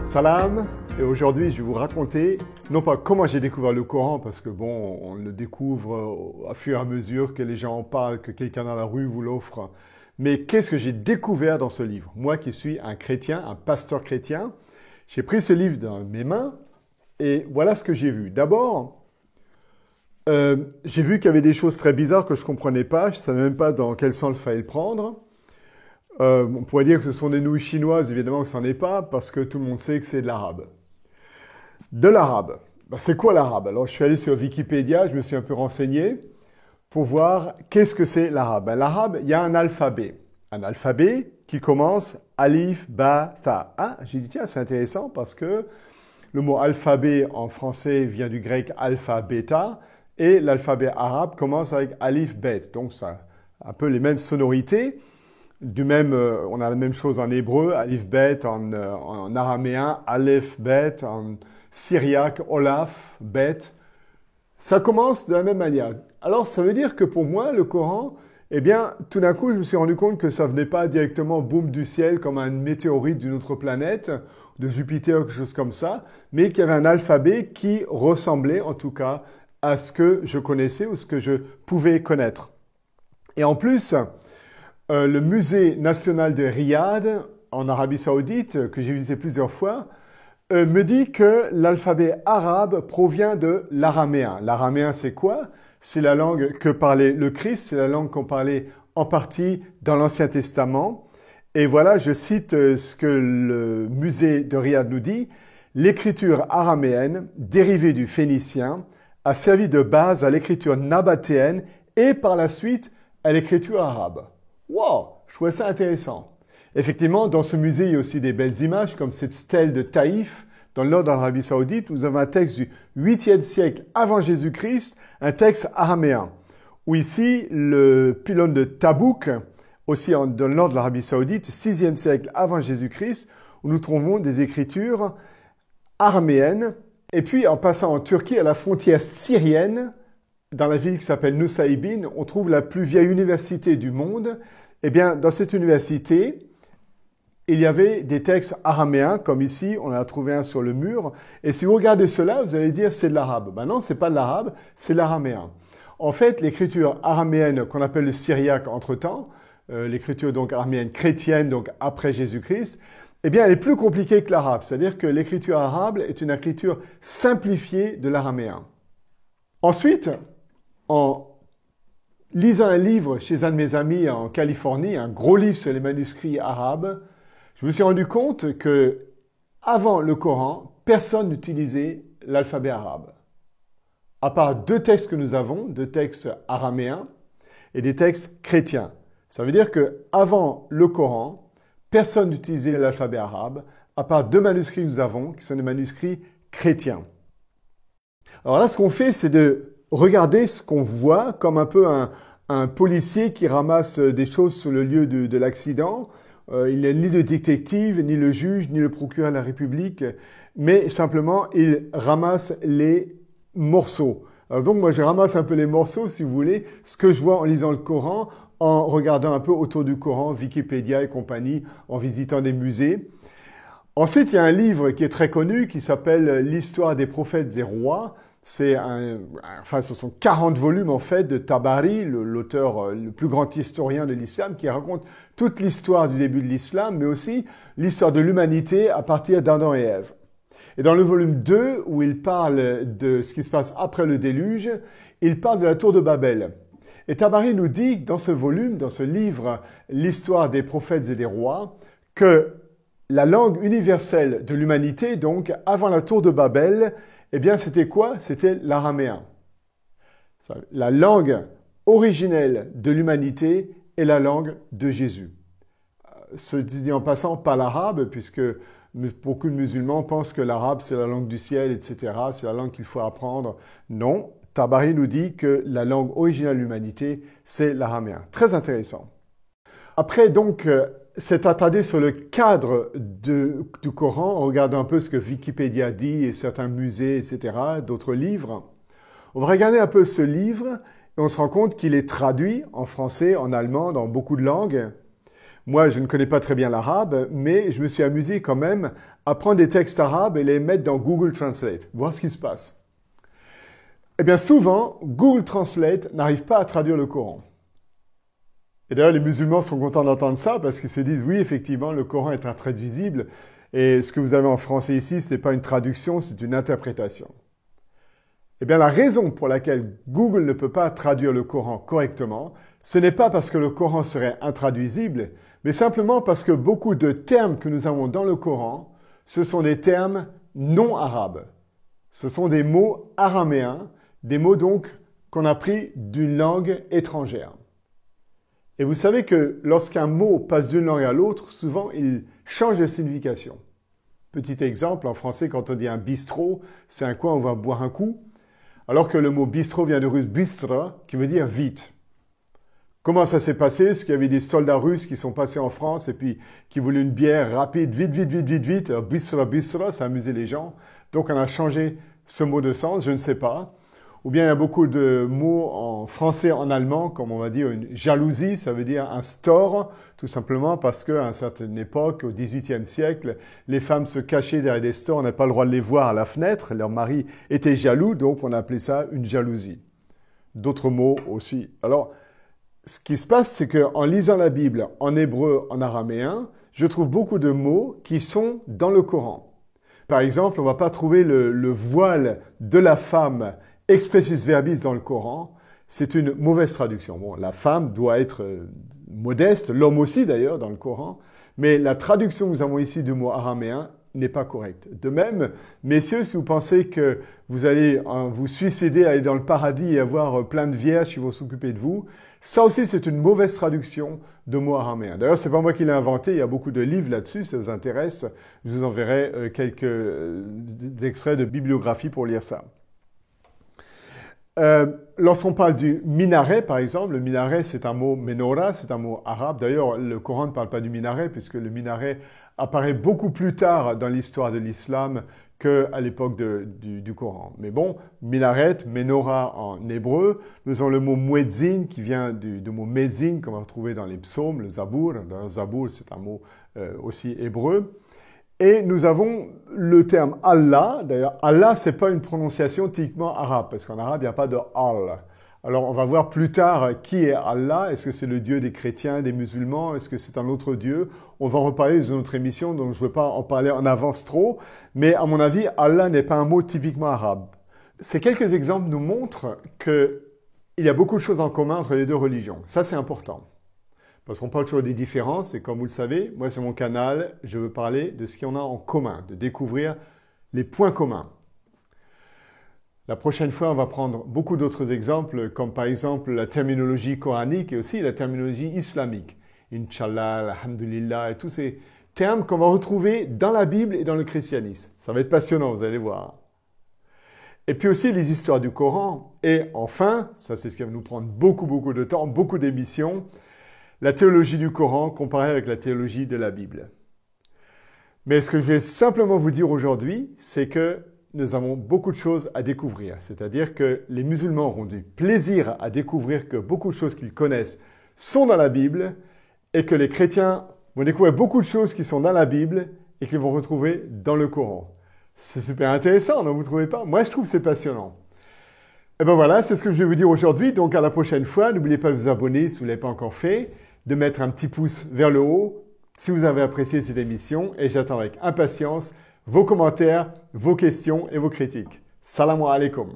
Salam, et aujourd'hui je vais vous raconter, non pas comment j'ai découvert le Coran, parce que bon, on le découvre au fur et à mesure que les gens en parlent, que quelqu'un dans la rue vous l'offre, mais qu'est-ce que j'ai découvert dans ce livre? Moi qui suis un chrétien, un pasteur chrétien, j'ai pris ce livre dans mes mains, et voilà ce que j'ai vu. D'abord, j'ai vu qu'il y avait des choses très bizarres que je ne comprenais pas, je ne savais même pas dans quel sens il fallait le prendre. On pourrait dire que ce sont des nouilles chinoises, évidemment que ce n'en est pas, parce que tout le monde sait que c'est de l'arabe. De l'arabe. Ben, c'est quoi l'arabe? Alors, je suis allé sur Wikipédia, je me suis un peu renseigné pour voir qu'est-ce que c'est l'arabe. Ben, l'arabe, il y a un alphabet. Un alphabet qui commence alif, ba, tha. Ah, j'ai dit, tiens, c'est intéressant parce que le mot alphabet en français vient du grec alpha, bêta, et l'alphabet arabe commence avec alif, bet. Donc, ça a un peu les mêmes sonorités. On a la même chose en hébreu, alif bet, en araméen, aleph bet, en syriaque, olaf, bet. Ça commence de la même manière. Alors, ça veut dire que pour moi, le Coran, eh bien, tout d'un coup, je me suis rendu compte que ça venait pas directement boum du ciel comme un météorite d'une autre planète, de Jupiter, quelque chose comme ça, mais qu'il y avait un alphabet qui ressemblait, en tout cas, à ce que je connaissais ou ce que je pouvais connaître. Et en plus, le musée national de Riyad, en Arabie Saoudite, que j'ai visité plusieurs fois, me dit que l'alphabet arabe provient de l'araméen. L'araméen, c'est quoi? C'est la langue que parlait le Christ, c'est la langue qu'on parlait en partie dans l'Ancien Testament. Et voilà, je cite ce que le musée de Riyad nous dit. L'écriture araméenne, dérivée du phénicien, a servi de base à l'écriture nabatéenne et par la suite à l'écriture arabe. Wow, je trouvais ça intéressant. Effectivement, dans ce musée, il y a aussi des belles images, comme cette stèle de Taïf, dans le nord de l'Arabie Saoudite. Nous avons un texte du 8e siècle avant Jésus-Christ, un texte araméen. Ou ici, le pylône de Tabouk, aussi dans le nord de l'Arabie Saoudite, 6e siècle avant Jésus-Christ, où nous trouvons des écritures araméennes. Et puis, en passant en Turquie, à la frontière syrienne, dans la ville qui s'appelle Nusaybin, on trouve la plus vieille université du monde. Eh bien, dans cette université, il y avait des textes araméens, comme ici, on en a trouvé un sur le mur. Et si vous regardez cela, vous allez dire c'est de l'arabe. Ben non, c'est pas de l'arabe, c'est l'araméen. En fait, l'écriture araméenne qu'on appelle le syriaque entre-temps, l'écriture donc araméenne chrétienne, donc après Jésus-Christ, eh bien, elle est plus compliquée que l'arabe. C'est-à-dire que l'écriture arabe est une écriture simplifiée de l'araméen. Ensuite, en lisant un livre chez un de mes amis en Californie, un gros livre sur les manuscrits arabes, je me suis rendu compte que avant le Coran, personne n'utilisait l'alphabet arabe. À part deux textes que nous avons, deux textes araméens et des textes chrétiens. Ça veut dire que avant le Coran, personne n'utilisait l'alphabet arabe, à part deux manuscrits que nous avons, qui sont des manuscrits chrétiens. Alors là, ce qu'on fait, c'est de regarder ce qu'on voit comme un peu un policier qui ramasse des choses sur le lieu de l'accident. Il n'est ni le détective, ni le juge, ni le procureur de la République, mais simplement, il ramasse les morceaux. Alors donc, moi, je ramasse un peu les morceaux, si vous voulez, ce que je vois en lisant le Coran, en regardant un peu autour du Coran, Wikipédia et compagnie, en visitant des musées. Ensuite, il y a un livre qui est très connu, qui s'appelle « L'histoire des prophètes et rois ». Ce sont 40 volumes en fait de Tabari, l'auteur, le plus grand historien de l'islam, qui raconte toute l'histoire du début de l'islam, mais aussi l'histoire de l'humanité à partir d'Adam et Ève. Et dans le volume 2, où il parle de ce qui se passe après le déluge, il parle de la tour de Babel. Et Tabari nous dit dans ce volume, dans ce livre, l'histoire des prophètes et des rois, que la langue universelle de l'humanité, donc avant la tour de Babel, eh bien, c'était quoi? C'était l'araméen. La langue originelle de l'humanité est la langue de Jésus. Ce dit en passant, pas l'arabe, puisque beaucoup de musulmans pensent que l'arabe, c'est la langue du ciel, etc. C'est la langue qu'il faut apprendre. Non, Tabari nous dit que la langue originelle de l'humanité, c'est l'araméen. Très intéressant. Après, donc, s'être attardé sur le cadre du Coran, en regardant un peu ce que Wikipédia dit et certains musées, etc., d'autres livres. On va regarder un peu ce livre et on se rend compte qu'il est traduit en français, en allemand, dans beaucoup de langues. Moi, je ne connais pas très bien l'arabe, mais je me suis amusé quand même à prendre des textes arabes et les mettre dans Google Translate, voir ce qui se passe. Eh bien, souvent, Google Translate n'arrive pas à traduire le Coran. Et d'ailleurs, les musulmans sont contents d'entendre ça parce qu'ils se disent, oui, effectivement, le Coran est intraduisible et ce que vous avez en français ici, ce n'est pas une traduction, c'est une interprétation. Eh bien, la raison pour laquelle Google ne peut pas traduire le Coran correctement, ce n'est pas parce que le Coran serait intraduisible, mais simplement parce que beaucoup de termes que nous avons dans le Coran, ce sont des termes non arabes. Ce sont des mots araméens, des mots donc qu'on a pris d'une langue étrangère. Et vous savez que lorsqu'un mot passe d'une langue à l'autre, souvent il change de signification. Petit exemple, en français, quand on dit un bistrot, c'est un coin où on va boire un coup, alors que le mot bistrot vient du russe bistra, qui veut dire vite. Comment ça s'est passé? Parce qu'il y avait des soldats russes qui sont passés en France et puis qui voulaient une bière rapide, vite, vite, vite, vite, vite. Alors, bistra, bistra, ça amusait les gens. Donc on a changé ce mot de sens, je ne sais pas. Ou bien il y a beaucoup de mots en français, en allemand, comme on va dire une jalousie, ça veut dire un store, tout simplement parce qu'à une certaine époque, au XVIIIe siècle, les femmes se cachaient derrière des stores, on n'avait pas le droit de les voir à la fenêtre, leur mari était jaloux, donc on appelait ça une jalousie. D'autres mots aussi. Alors, ce qui se passe, c'est qu'en lisant la Bible en hébreu, en araméen, je trouve beaucoup de mots qui sont dans le Coran. Par exemple, on ne va pas trouver le voile de la femme expressis verbis dans le Coran, c'est une mauvaise traduction. Bon, la femme doit être modeste, l'homme aussi d'ailleurs dans le Coran, mais la traduction que nous avons ici du mot araméen n'est pas correcte. De même, messieurs, si vous pensez que vous allez vous suicider, aller dans le paradis et avoir plein de vierges qui vont s'occuper de vous, ça aussi c'est une mauvaise traduction de mot araméen. D'ailleurs, c'est pas moi qui l'ai inventé, il y a beaucoup de livres là-dessus, si ça vous intéresse, je vous enverrai quelques extraits de bibliographie pour lire ça. Lorsqu'on parle du minaret, par exemple, le minaret, c'est un mot menorah, c'est un mot arabe. D'ailleurs, le Coran ne parle pas du minaret, puisque le minaret apparaît beaucoup plus tard dans l'histoire de l'islam qu'à l'époque du Coran. Mais bon, minaret, menorah en hébreu, nous avons le mot muezzin, qui vient du mot mézine, qu'on va retrouver dans les psaumes, le zabour. Dans zabour, c'est un mot aussi hébreu. Et nous avons le terme Allah. D'ailleurs, Allah, c'est pas une prononciation typiquement arabe, parce qu'en arabe, il n'y a pas de Allah. Alors, on va voir plus tard qui est Allah. Est-ce que c'est le Dieu des chrétiens, des musulmans? Est-ce que c'est un autre Dieu? On va en reparler dans notre émission, donc je ne veux pas en parler en avance trop. Mais à mon avis, Allah n'est pas un mot typiquement arabe. Ces quelques exemples nous montrent qu'il y a beaucoup de choses en commun entre les deux religions. Ça, c'est important. Parce qu'on parle toujours des différences, et comme vous le savez, moi sur mon canal, je veux parler de ce qu'il y en a en commun, de découvrir les points communs. La prochaine fois, on va prendre beaucoup d'autres exemples, comme par exemple la terminologie coranique et aussi la terminologie islamique. Inch'Allah, Alhamdulillah, et tous ces termes qu'on va retrouver dans la Bible et dans le christianisme. Ça va être passionnant, vous allez voir. Et puis aussi les histoires du Coran. Et enfin, ça c'est ce qui va nous prendre beaucoup de temps, beaucoup d'émissions, la théologie du Coran comparée avec la théologie de la Bible. Mais ce que je vais simplement vous dire aujourd'hui, c'est que nous avons beaucoup de choses à découvrir. C'est-à-dire que les musulmans auront du plaisir à découvrir que beaucoup de choses qu'ils connaissent sont dans la Bible et que les chrétiens vont découvrir beaucoup de choses qui sont dans la Bible et qu'ils vont retrouver dans le Coran. C'est super intéressant, non, vous ne trouvez pas? Moi, je trouve que c'est passionnant. Et ben voilà, c'est ce que je vais vous dire aujourd'hui. Donc à la prochaine fois, n'oubliez pas de vous abonner si vous ne l'avez pas encore fait, de mettre un petit pouce vers le haut si vous avez apprécié cette émission et j'attends avec impatience vos commentaires, vos questions et vos critiques. Salam alaikum.